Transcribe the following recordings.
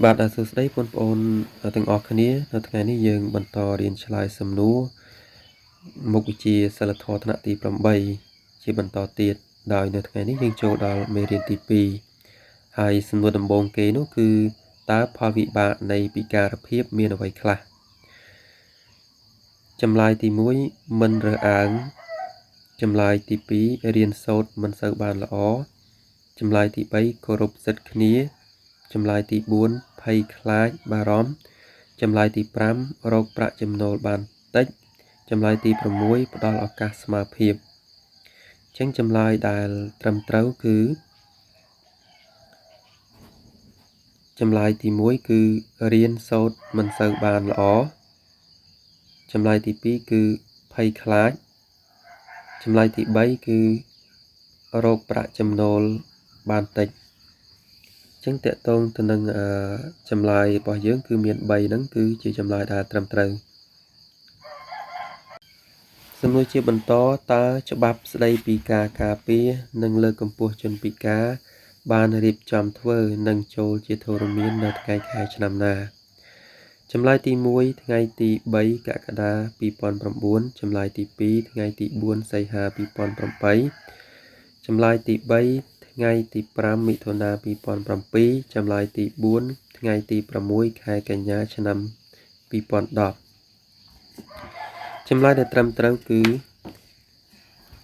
បាទសួស្តីបងប្អូនទាំងអស់គ្នានៅថ្ងៃនេះយើងបន្តរៀនឆ្លើយសំណួរមុខវិជ្ជាសិលធម៌ថ្នាក់ទី8ជាបន្តទៀតដោយនៅថ្ងៃនេះយើងចូលដល់មេរៀនទី2ហើយសំណួរដំបូងគេនោះគឺតើផលវិបាកនៃពិការភាពមានអ្វីខ្លះចម្លើយទី1មិនរើសអើងចម្លើយទី2រៀនសូត្រមិនសូវបានល្អចម្លើយទី3គោរពសិទ្ធិគ្នាចម្លើយទី4ភ័យខ្លាចបារម្ភចម្លើយទី5រកប្រាក់ចំណូលបានតិចចម្លើយទី6ផ្ដល់ឱកាសស្មើភាពអញ្ចឹងចម្លើយដែលត្រឹមត្រូវគឺចម្លើយទី1គឺរៀនសូត្រមិនសូវបានល្អចម្លើយទី2គឺភ័យខ្លាចចម្លើយទី3គឺរកប្រាក់ចំណូលបានតិចចឹងតកតងទៅនឹងចម្លើយរបស់យើងគឺមាន3ហ្នឹងគឺជាចម្លើយដែលត្រឹមត្រូវសំណួរជាបន្តតើច្បាប់ស្តីពីការការពារនិងលើកកម្ពស់ជនពិការបានរៀបចំធ្វើនិងចូលជាធរមាននៅថ្ងៃខែឆ្នាំណាចម្លើយទី1ថ្ងៃទី3កក្កដា2009ចម្លើយទី2ថ្ងៃទី4សីហា2008ចម្លើយទី3ថ្ងៃទី5មិថុនា2007ចម្លើយទី4ថ្ងៃទី6ខែកញ្ញាឆ្នាំ2010ចម្លើយដែលត្រឹមត្រូវគឺ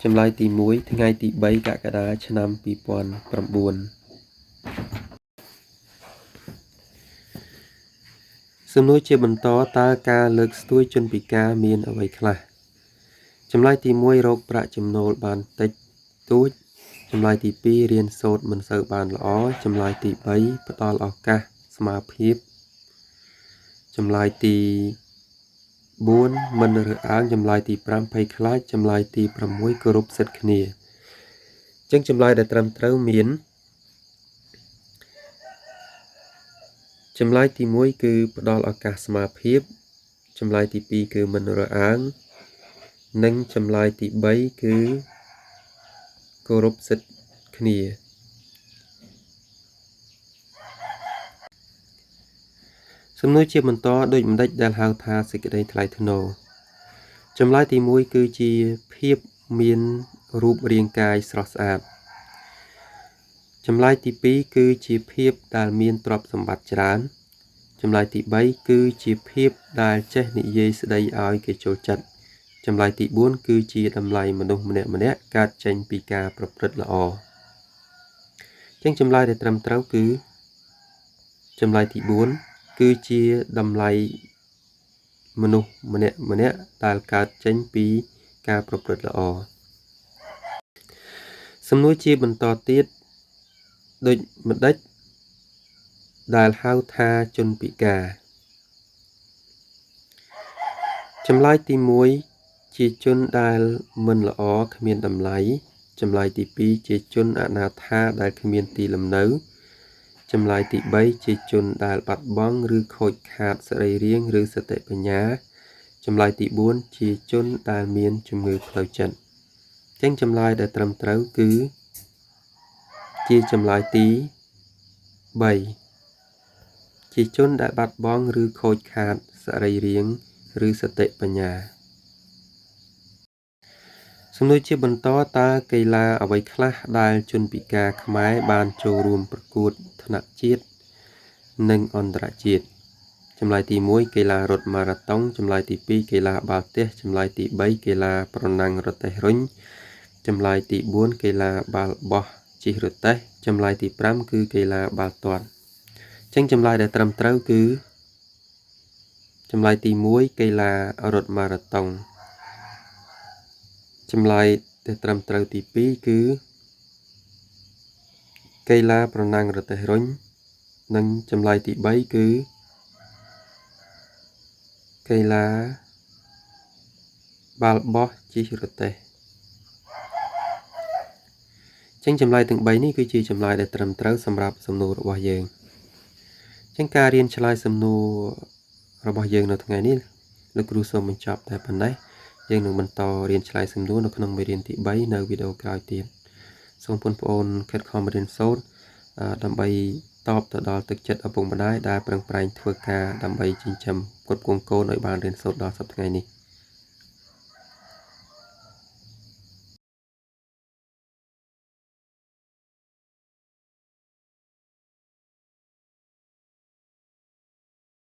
ចម្លើយទី1ថ្ងៃទី3កក្កដាឆ្នាំ2009សំណួរជាបន្តតើការលើកស្ទួយជនពិការមានអ្វីខ្លះចម្លើយទី1រកប្រាក់ចំណូលបានតិចតួចចម្លើយទី2រៀនសូត្រមិនសូវបានល្អចម្លើយទី3ផ្ដល់ឱកាសស្មើភាពចម្លើយទី4មិនរើសអើងចម្លើយទី5ភ័យខ្លាចចម្លើយទី6គោរពសិទ្ធិគ្នាអញ្ចឹងចម្លើយដែលត្រឹមត្រូវមានចម្លើយទី1គឺផ្ដល់ឱកាសស្មើភាពចម្លើយទី2គឺមិនរើសអើងនិងចម្លើយទី3គឺគោរពសិទ្ធិគ្នាសំណួរជាបន្តដូចម្ដេចដែលហៅថាសេចក្តីថ្លៃថ្នូរចម្លើយទី1គឺជាភាពមានរូបរាងកាយស្រស់ស្អាតចម្លើយទី2គឺជាភាពដែលមានទ្រព្យសម្បត្តិច្រើនចម្លើយទី3គឺជាភាពដែលចេះនិយាយស្ដីឲ្យគេចូលចិត្តចម្លើយទី4គឺជាតម្លៃមនុស្សម្នាក់ៗកើតចេញពីការប្រព្រឹត្តល្អអញ្ចឹងចម្លើយដែលត្រឹមត្រូវគឺចម្លើយទី4គឺជាតម្លៃមនុស្សម្នាក់ៗដែលកើតចេញពីការប្រព្រឹត្តល្អសំណួរជាបន្តទៀតដូចម្ដេចដែលហៅថាជនពិការចម្លើយទី1ជាជនដែលមិនល្អគ្មានតម្លៃចម្លើយទី2ជាជនអនាថាដែលគ្មានទីលំនៅចម្លើយទី3ជាជនដែលបាត់បង់ឬខូចខាតសរីរាង្គឬសតិបញ្ញាចម្លើយទី4ជាជនដែលមានជំងឺផ្លូវចិត្តអញ្ចឹងចម្លើយដែលត្រឹមត្រូវគឺជាចម្លើយទី3ជាជនដែលបាត់បង់ឬខូចខាតសរីរាង្គឬសតិបញ្ញាសំណួរជាបន្តតើកីឡាអ្វីខ្លះដែលជនពិការខ្មែរបានចូលរួមប្រកួតថ្នាក់ជាតិនិងអន្តរជាតិចម្លើយទី1កីឡារត់ម៉ារ៉ាតុងចម្លើយទី2កីឡាបាល់ទះចម្លើយទី3កីឡាប្រណាំងរទេះរុញចម្លើយទី4កីឡាបាល់បោះជិះរទេះចម្លើយទី5គឺកីឡាបាល់ទាត់អញ្ចឹងចម្លើយដែលត្រឹមត្រូវគឺចម្លើយទី1កីឡារត់ម៉ារ៉ាតុងចម្លើយដែលត្រឹមត្រូវទី2គឺកីឡាប្រណាំងរទេះរុញនិងចម្លើយទី3គឺកីឡាបាល់បោះជិះរទេះចឹងចម្លើយទាំង3នេះគឺជាចម្លើយដែលត្រឹមត្រូវសម្រាប់សំណួររបស់យើងចឹងការរៀនឆ្លើយសំណួររបស់យើងនៅថ្ងៃនេះលោកគ្រូសូមបញ្ចប់តែប៉ុណ្ណេះយើងនឹងបន្តរៀនឆ្លើយសំណួរនៅក្នុងមេរៀនទី3នៅវីដេអូក្រោយទៀតសូមបងប្អូនខិតខំរៀនសូត្រដើម្បី តបទៅដល់ទឹកចិត្តឪពុកម្ដាយដែលប្រឹងប្រែងធ្វើការដើម្បីចិញ្ចឹមផ្គត់ផ្គង់កូនឲ្យបានរៀនសូត្រដល់សប្តាហ៍ថ្ងៃនេះ